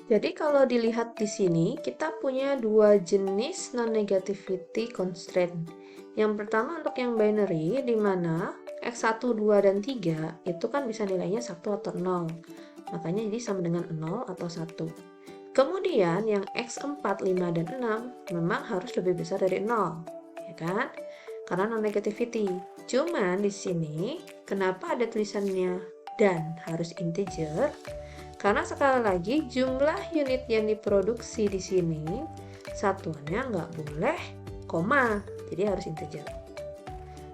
Jadi kalau dilihat di sini, kita punya dua jenis non-negativity constraint. Yang pertama untuk yang binary, di mana X1, 2, dan 3 itu kan bisa nilainya 1 atau 0. Makanya jadi sama dengan 0 atau 1. Kemudian yang X4, 5, dan 6 memang harus lebih besar dari 0. Ya kan? Karena non-negativity. Cuman di sini, kenapa ada tulisannya dan harus integer? Karena sekali lagi jumlah unit yang diproduksi di sini satuannya nggak boleh koma, jadi harus integer.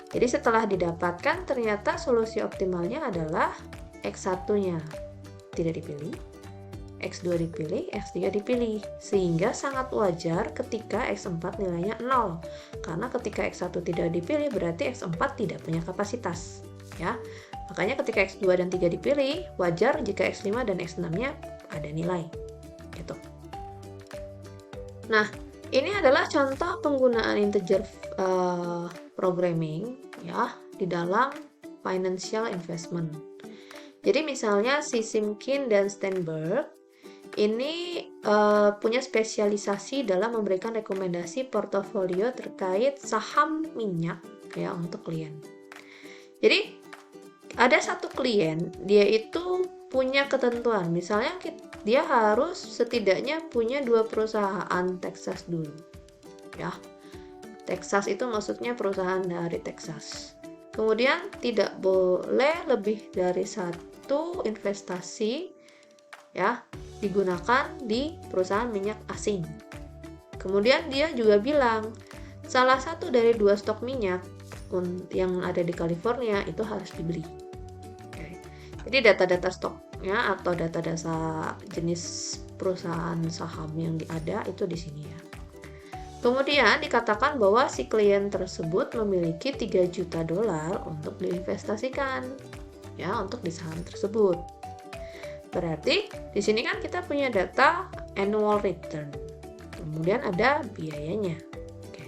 Jadi setelah didapatkan ternyata solusi optimalnya adalah X1-nya tidak dipilih, X2 dipilih, X3 dipilih. Sehingga sangat wajar ketika X4 nilainya 0. Karena ketika X1 tidak dipilih berarti X4 tidak punya kapasitas. Ya. Makanya ketika X2 dan 3 dipilih, wajar jika X5 dan X6-nya ada nilai. Gitu. Nah, ini adalah contoh penggunaan integer programming ya di dalam financial investment. Jadi misalnya si Simkin dan Steinberg ini punya spesialisasi dalam memberikan rekomendasi portofolio terkait saham minyak ya untuk klien. Jadi ada satu klien, dia itu punya ketentuan, misalnya dia harus setidaknya punya 2 perusahaan Texas dulu, ya. Texas itu maksudnya perusahaan dari Texas. Kemudian tidak boleh lebih dari satu investasi, ya, digunakan di perusahaan minyak asing. Kemudian dia juga bilang, salah satu dari 2 stok minyak yang ada di California itu harus dibeli. Jadi data-data stoknya atau data-data jenis perusahaan saham yang ada itu di sini ya. Kemudian dikatakan bahwa si klien tersebut memiliki 3 juta dolar untuk diinvestasikan ya untuk di saham tersebut. Berarti di sini kan kita punya data annual return. Kemudian ada biayanya. Oke.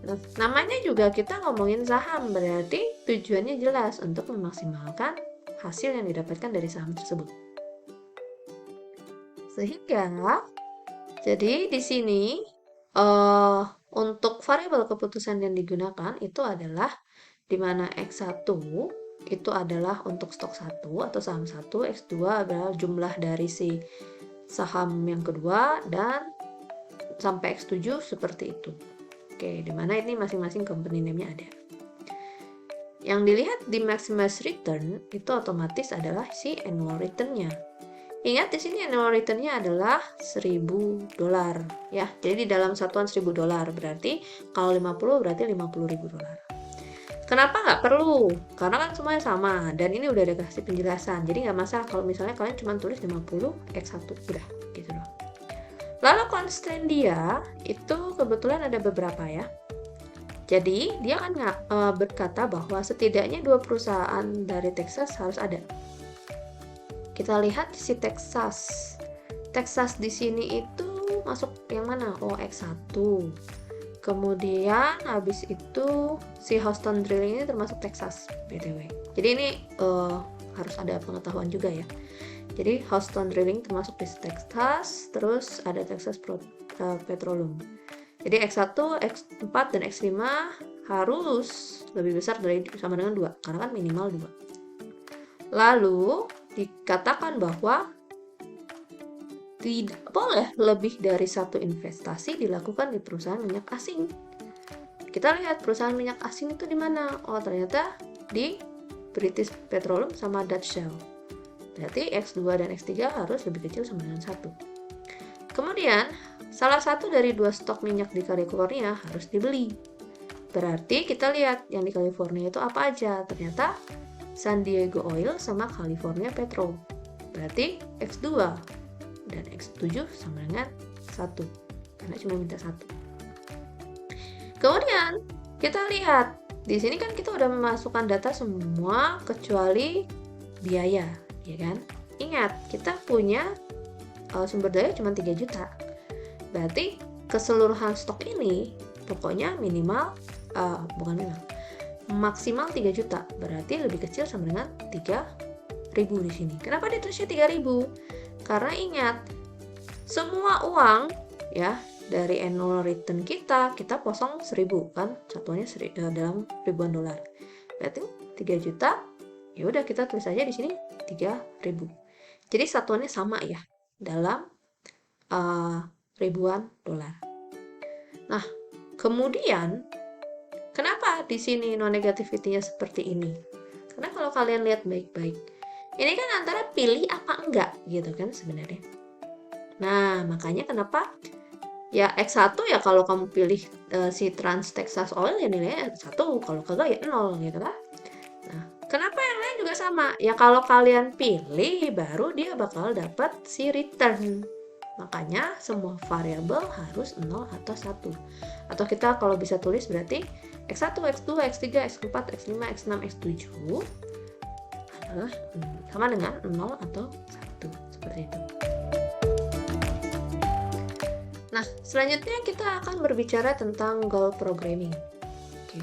Nah, namanya juga kita ngomongin saham, berarti tujuannya jelas untuk memaksimalkan hasil yang didapatkan dari saham tersebut. Sehingga, jadi di sini untuk variabel keputusan yang digunakan itu adalah di mana X1 itu adalah untuk stok 1 atau saham 1, X2 adalah jumlah dari si saham yang kedua, dan sampai X7 seperti itu. Oke, di mana ini masing-masing company name-nya ada. Yang dilihat di maximize return itu otomatis adalah si annual return-nya. Ingat di sini annual return-nya adalah 1.000 dolar ya. Jadi di dalam satuan 1.000 dolar berarti kalau 50 berarti 50.000 dolar. Kenapa nggak perlu? Karena kan semuanya sama dan ini udah ada kasih penjelasan. Jadi nggak masalah kalau misalnya kalian cuma tulis 50 X1 udah gitu loh. Lalu constraint dia itu kebetulan ada beberapa ya. Jadi, dia kan berkata bahwa setidaknya 2 perusahaan dari Texas harus ada. Kita lihat si Texas. Texas di sini itu masuk yang mana? Oh, X1. Kemudian habis itu si Houston Drilling ini termasuk Texas, BTW. Jadi ini harus ada pengetahuan juga ya. Jadi Houston Drilling termasuk di Texas, terus ada Texas Petroleum. Jadi X1, X4, dan X5 harus lebih besar dari sama dengan 2, karena kan minimal 2. Lalu, dikatakan bahwa tidak boleh lebih dari satu investasi dilakukan di perusahaan minyak asing. Kita lihat perusahaan minyak asing itu di mana? Oh, ternyata di British Petroleum sama Dutch Shell. Berarti X2 dan X3 harus lebih kecil sama dengan 1. Kemudian, salah satu dari 2 stok minyak di California harus dibeli. Berarti kita lihat yang di California itu apa aja. Ternyata San Diego Oil sama California Petro. Berarti X2 dan X7 sama dengan 1. Karena cuma minta 1. Kemudian kita lihat. Di sini kan kita udah memasukkan data semua kecuali biaya. Ya kan? Ingat, kita punya sumber daya cuma 3 juta. Berarti keseluruhan stok ini pokoknya maksimal 3 juta. Berarti lebih kecil sama dengan 3.000 di sini. Kenapa ditulisnya 3.000? Karena ingat, semua uang ya dari annual return kita potong 1.000 kan, satuannya dalam ribuan dolar. Berarti 3 juta, ya udah kita tulis aja di sini 3.000. Jadi satuannya sama ya dalam ribuan dolar. Nah, kemudian kenapa di sini non-negativity-nya seperti ini? Karena kalau kalian lihat baik-baik, ini kan antara pilih apa enggak gitu kan sebenarnya. Nah, makanya kenapa ya X1 ya kalau kamu pilih si Trans Texas Oil ya nilainya 1, kalau kagak ya 0 gitu kan. Nah, kenapa yang lain juga sama? Ya kalau kalian pilih baru dia bakal dapat si return. Makanya semua variabel harus 0 atau 1. Atau kita kalau bisa tulis berarti X1, X2, X3, X4, X5, X6, X7 adalah sama dengan 0 atau 1. Seperti itu. Nah, selanjutnya kita akan berbicara tentang goal programming. Oke.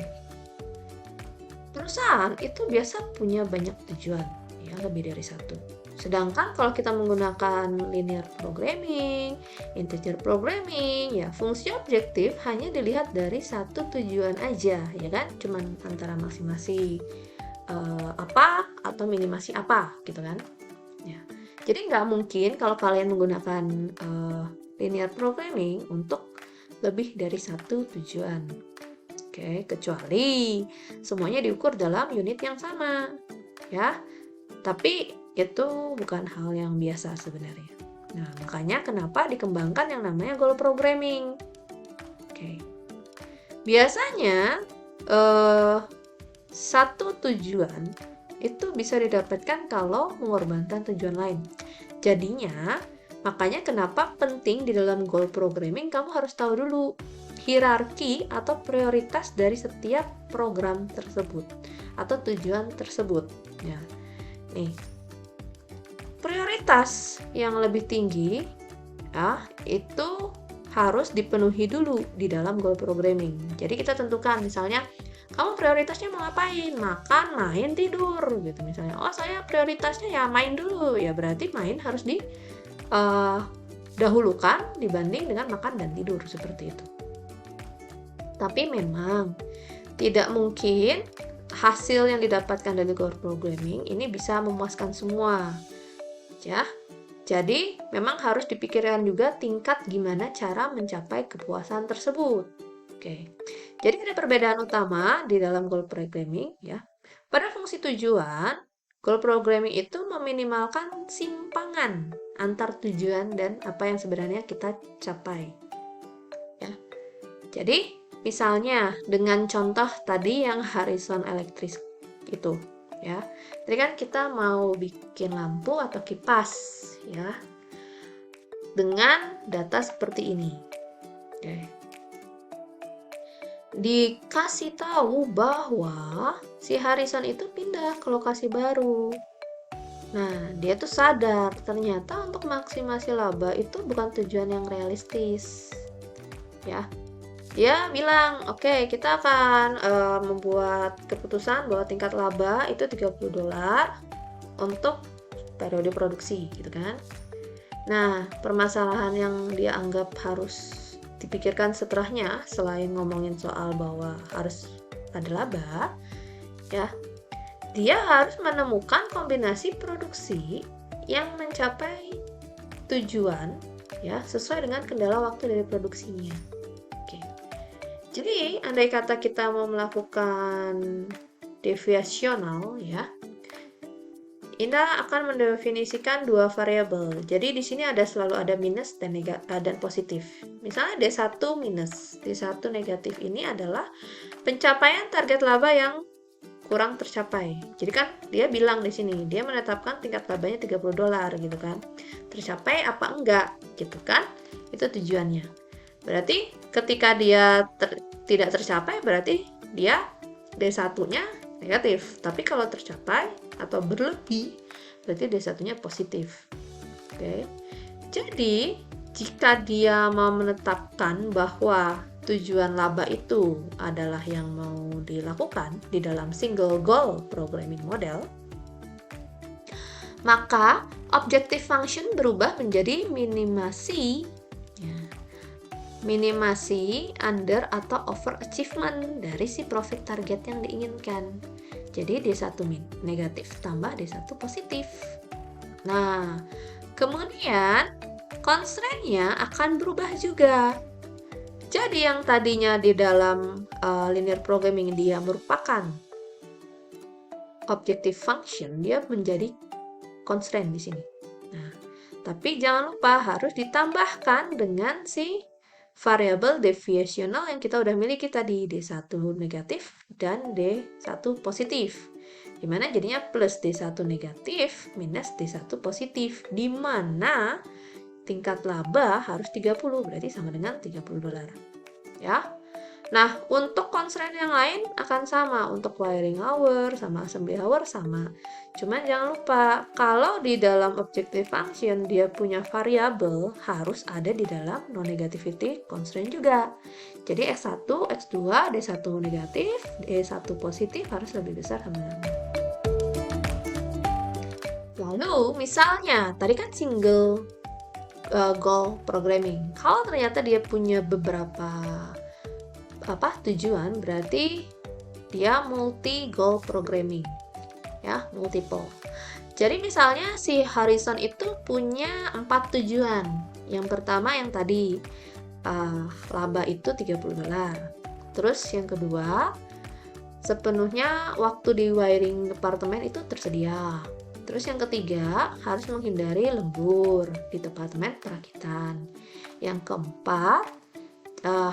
Perusahaan itu biasa punya banyak tujuan, ya lebih dari satu. Sedangkan kalau kita menggunakan linear programming, integer programming, ya fungsi objektif hanya dilihat dari satu tujuan aja, ya kan? Cuman antara maksimasi apa atau minimasi apa, gitu kan? Ya. Jadi nggak mungkin kalau kalian menggunakan linear programming untuk lebih dari satu tujuan. Oke, kecuali semuanya diukur dalam unit yang sama, ya. Tapi itu bukan hal yang biasa sebenarnya. Nah, makanya kenapa dikembangkan yang namanya goal programming. Oke. Biasanya satu tujuan itu bisa didapatkan kalau mengorbankan tujuan lain. Jadinya, makanya kenapa penting di dalam goal programming kamu harus tahu dulu hierarki atau prioritas dari setiap program tersebut atau tujuan tersebut. Ya. Nih, prioritas yang lebih tinggi ya itu harus dipenuhi dulu di dalam goal programming. Jadi kita tentukan misalnya kamu prioritasnya mau ngapain? Makan, main, tidur gitu misalnya. Oh, saya prioritasnya ya main dulu. Ya berarti main harus dahulukan dibanding dengan makan dan tidur seperti itu. Tapi memang tidak mungkin hasil yang didapatkan dari goal programming ini bisa memuaskan semua. Ya. Jadi, memang harus dipikirkan juga tingkat gimana cara mencapai kepuasan tersebut. Oke. Jadi ada perbedaan utama di dalam goal programming ya. Pada fungsi tujuan, goal programming itu meminimalkan simpangan antar tujuan dan apa yang sebenarnya kita capai. Ya. Jadi, misalnya dengan contoh tadi yang Harrison Electric itu ya. Tadi kan kita mau bikin lampu atau kipas ya. Dengan data seperti ini. Oke. Dikasih tahu bahwa si Harrison itu pindah ke lokasi baru. Nah, dia tuh sadar ternyata untuk maksimasi laba itu bukan tujuan yang realistis. Ya. Dia bilang, oke, kita akan membuat keputusan bahwa tingkat laba itu $30 untuk periode produksi, gitu kan. Nah, permasalahan yang dia anggap harus dipikirkan setelahnya, selain ngomongin soal bahwa harus ada laba, ya, dia harus menemukan kombinasi produksi yang mencapai tujuan, ya, sesuai dengan kendala waktu dari produksinya. Jadi, andai kata kita mau melakukan deviasional, ya, Ina akan mendefinisikan dua variabel. Jadi, di sini selalu ada minus dan positif. Misalnya D1 minus, D1 negatif ini adalah pencapaian target laba yang kurang tercapai. Jadi kan dia bilang di sini, dia menetapkan tingkat labanya $30 gitu kan. Tercapai apa enggak gitu kan? Itu tujuannya. Berarti ketika dia tidak tercapai berarti dia D1-nya negatif. Tapi kalau tercapai atau berlebih berarti D1-nya positif. Oke. Jadi, jika dia mau menetapkan bahwa tujuan laba itu adalah yang mau dilakukan di dalam single goal programming model, maka objective function berubah menjadi minimasi, ya, minimasi under atau over achievement dari si profit target yang diinginkan. Jadi D1 negatif tambah D1 positif. Nah, kemudian constraint-nya akan berubah juga. Jadi yang tadinya di dalam linear programming dia merupakan objective function, dia menjadi constraint di sini. Nah, tapi jangan lupa harus ditambahkan dengan si variabel deviational yang kita udah miliki tadi, D1 negatif dan D1 positif. Dimana jadinya plus D1 negatif minus D1 positif, dimana tingkat laba harus 30, berarti sama dengan $30. Ya. Nah, untuk constraint yang lain akan sama, untuk wiring hour sama assembly hour sama. Cuman jangan lupa, kalau di dalam objective function dia punya variabel, harus ada di dalam non-negativity constraint juga. Jadi X1, X2, D1 negatif, D1 positif harus lebih besar sama dengan. Lalu, misalnya, tadi kan single goal programming. Kalau ternyata dia punya beberapa tujuan, berarti dia multi goal programming, ya, multiple. Jadi misalnya si Harrison itu punya 4 tujuan. Yang pertama yang tadi laba itu $30. Terus yang kedua, sepenuhnya waktu di wiring departemen itu tersedia. Terus yang ketiga, harus menghindari lembur di departemen perakitan. Yang keempat,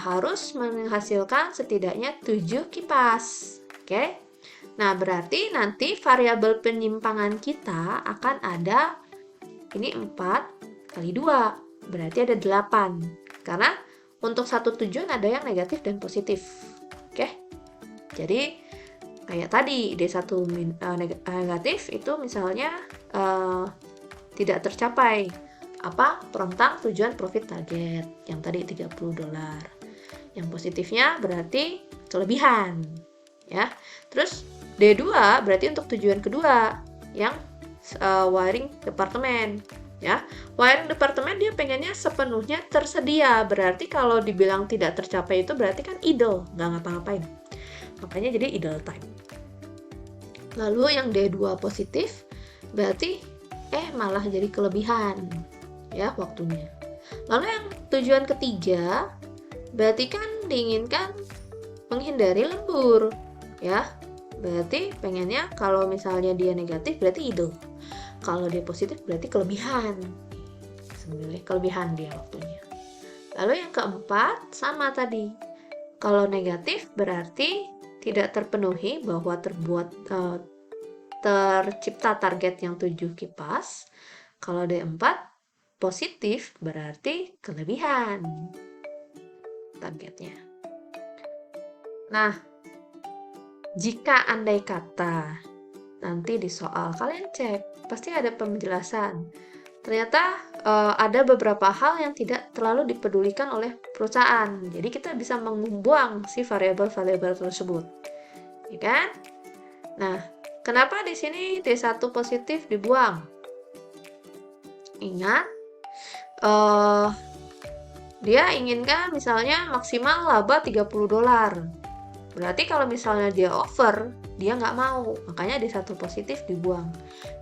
harus menghasilkan setidaknya 7 kipas. Oke. Nah, berarti nanti variabel penyimpangan kita akan ada ini 4 kali 2. Berarti ada 8. Karena untuk satu tujuan ada yang negatif dan positif. Oke. Jadi kayak tadi D1 negatif itu misalnya tidak tercapai tentang tujuan profit target yang tadi $30. Yang positifnya berarti kelebihan, ya. Terus D2 berarti untuk tujuan kedua yang wiring departemen, ya. Wiring departemen dia pengennya sepenuhnya tersedia, berarti kalau dibilang tidak tercapai itu berarti kan idle, nggak ngapa-ngapain. Makanya jadi idle time. Lalu yang D2 positif berarti malah jadi kelebihan, ya, waktunya. Lalu yang tujuan ketiga berarti kan diinginkan menghindari lembur, ya. Berarti pengennya kalau misalnya dia negatif berarti idle. Kalau dia positif berarti kelebihan. Sebenarnya kelebihan dia waktunya. Lalu yang keempat sama tadi. Kalau negatif berarti tidak terpenuhi bahwa tercipta target yang 7 kipas. Kalau D4 positif berarti kelebihan targetnya. Nah, jika andai kata nanti di soal kalian cek, pasti ada penjelasan. Ternyata ada beberapa hal yang tidak terlalu dipedulikan oleh perusahaan. Jadi kita bisa membuang si variabel-variabel tersebut. Ya kan? Nah, kenapa di sini D1 positif dibuang? Ingat, dia inginkan misalnya maksimal laba $30. Berarti kalau misalnya dia over, dia nggak mau. Makanya D1 positif dibuang.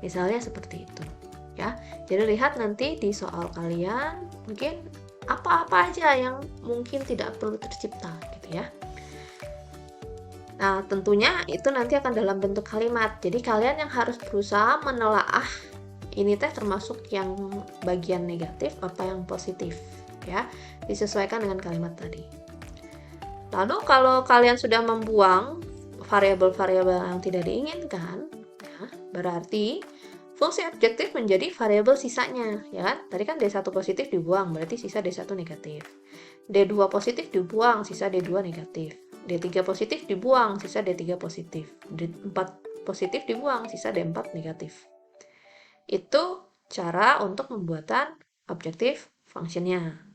Misalnya seperti itu. Ya, jadi lihat nanti di soal kalian mungkin apa-apa aja yang mungkin tidak perlu tercipta gitu ya. Nah, tentunya itu nanti akan dalam bentuk kalimat. Jadi kalian yang harus berusaha menelaah ini termasuk yang bagian negatif apa yang positif, ya. Disesuaikan dengan kalimat tadi. Lalu kalau kalian sudah membuang variabel-variabel yang tidak diinginkan, ya, berarti fungsi objektif menjadi variabel sisanya, ya kan? Tadi kan D1 positif dibuang, berarti sisa D1 negatif. D2 positif dibuang, sisa D2 negatif. D3 positif dibuang, sisa D3 positif. D4 positif dibuang, sisa D4 negatif. Itu cara untuk pembuatan objektif functionnya.